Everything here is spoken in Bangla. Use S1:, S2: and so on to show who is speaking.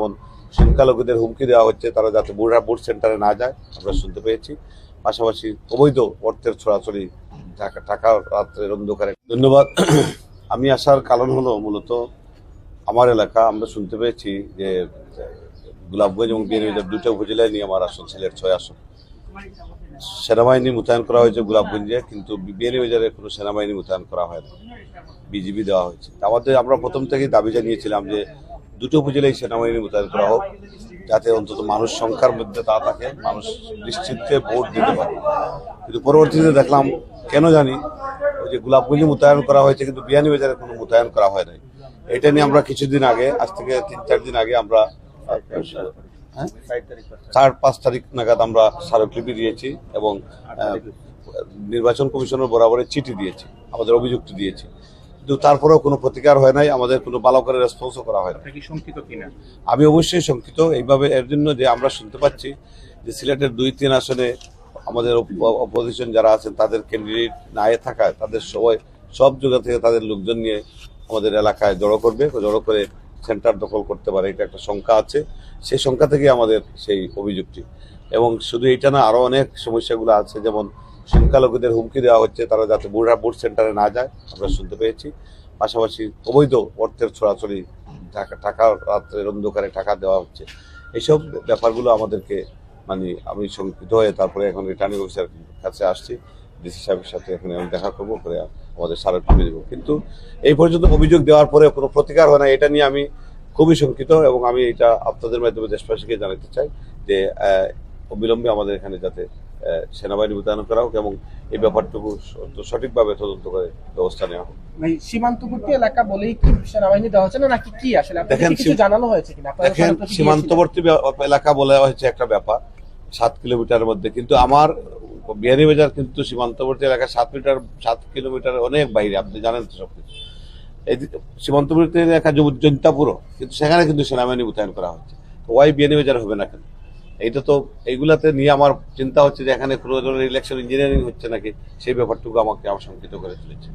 S1: যেমন সংখ্যালঘুদের হুমকি দেওয়া হচ্ছে, তারা যাতে ভোট সেন্টারে না যায় আমরা শুনতে পেয়েছি। পাশাপাশি অবৈধ অর্থের ছড়াছড়ি, টাকা রাত্রের অন্ধকারে। ধন্যবাদ। আমি আসার কারণ হলো মূলত আমার এলাকা, আমরা শুনতে পেয়েছি যে গোলাপগঞ্জ এবং বিয়ানীবাজার দুটো উপজেলায় নিয়ে আমার আসন, সিলেট 6 আসন। সেনাবাহিনী মোতায়েন করা হয়েছে গোলাপগঞ্জে, কিন্তু বিয়ানীবাজারে কোনো সেনাবাহিনী মোতায়েন করা হয় না, বিজিবি দেওয়া হয়েছে। আমরা প্রথম থেকেই দাবি জানিয়েছিলাম যে দুটো উপজেলায় সেনাবাহিনী মোতায়েন করা হোক, যাতে অন্তত মানুষ সংখ্যার মধ্যে তা থাকে, মানুষ নিশ্চিন্তে ভোট দিতে পারে। কিন্তু পরবর্তীতে দেখলাম কেন জানি ওই যে গোলাপগঞ্জে মোতায়েন করা হয়েছে, কিন্তু বিয়ানীবাজারে কোনো মোতায়েন করা হয় নাই। এটা নিয়ে আমরা কিছুদিন আগে, আজ থেকে 3-4 দিন আগে আমরা 4-5 তারিখ নাগাদ আমরা স্মারকলিপি দিয়েছি এবং নির্বাচন কমিশনের বরাবরে চিঠি দিয়েছি, আমাদের অভিযুক্তি দিয়েছি। কিন্তু তারপরেও কোনো প্রতিকার হয় নাই, আমাদের কোনো ভালো করে রেসপন্সও করা হয় না। আমি অবশ্যই শঙ্কিত এইভাবে, এর জন্য যে আমরা শুনতে পাচ্ছি যে সিলেটের 2-3 আসনে আমাদের অপোজিশন যারা আছেন তাদের ক্যান্ডিডেট না থাকায় তাদের সব জায়গা থেকে তাদের লোকজন নিয়ে আমাদের এলাকায় জড়ো করে সেন্টার দখল করতে পারে, এটা একটা শঙ্কা আছে। সেই শঙ্কা থেকে আমাদের সেই অভিযোগটি। এবং শুধু এটা না, আরো অনেক সমস্যাগুলো আছে, যেমন সংখ্যালঘুদের হুমকি দেওয়া হচ্ছে, তারা যাতে ভোট সেন্টারে না যায় আমরা শুনতে পেয়েছি। পাশাপাশি অবৈধ অর্থের ছড়াছড়ি, টাকা রাত্রের অন্ধকারে টাকা দেওয়া হচ্ছে, এইসব ব্যাপারগুলো আমাদেরকে আমি শঙ্কিত হয়ে তারপরে এখন রিটার্নিং অফিসার কাছে আসছি, ডিসি সাহেবের সাথে এখানে আমি দেখা করবো, করে আমাদের স্মারকলিপি দেবো। কিন্তু এই পর্যন্ত অভিযোগ দেওয়ার পরে কোনো প্রতিকার হয় না, এটা নিয়ে আমি খুবই শঙ্কিত। এবং আমি এটা আপনাদের মাধ্যমে দেশবাসীকে জানাতে চাই যে অবিলম্বে আমাদের এখানে যাতে সেনাবাহিনী মোতায়েন করা হোক এবং এই ব্যাপারটুকু সঠিকভাবে তদন্ত করে ব্যবস্থা নেওয়া হোক।
S2: সীমান্তবর্তী এলাকা বলেই কি সেনাবাহিনী দেওয়া হচ্ছে না, নাকি কি আসলে কিছু জানানো হয়েছে কিনা?
S1: দেখেন, সীমান্তবর্তী এলাকা বলা হয়েছে একটা ব্যাপার 7 কিলোমিটারের মধ্যে, কিন্তু আমার বিয়ানীবাজার কিন্তু সীমান্তবর্তী এলাকা 7 কিলোমিটার অনেক বাইরে, আপনি জানেন তো সবকিছু। এই সীমান্তবর্তী এলাকা জৈন্তাপুরও, কিন্তু সেখানে কিন্তু সেনাবাহিনী মোতায়েন করা হচ্ছে। তো ওয়াই বিয়ানীবাজার হবে না কেন? এইটা তো এইগুলাতে নিয়ে আমার চিন্তা হচ্ছে যে এখানে কোনো ধরনের ইলেকশন ইঞ্জিনিয়ারিং হচ্ছে নাকি, সেই ব্যাপারটুকু আমাকে শঙ্কিত করে তুলেছে।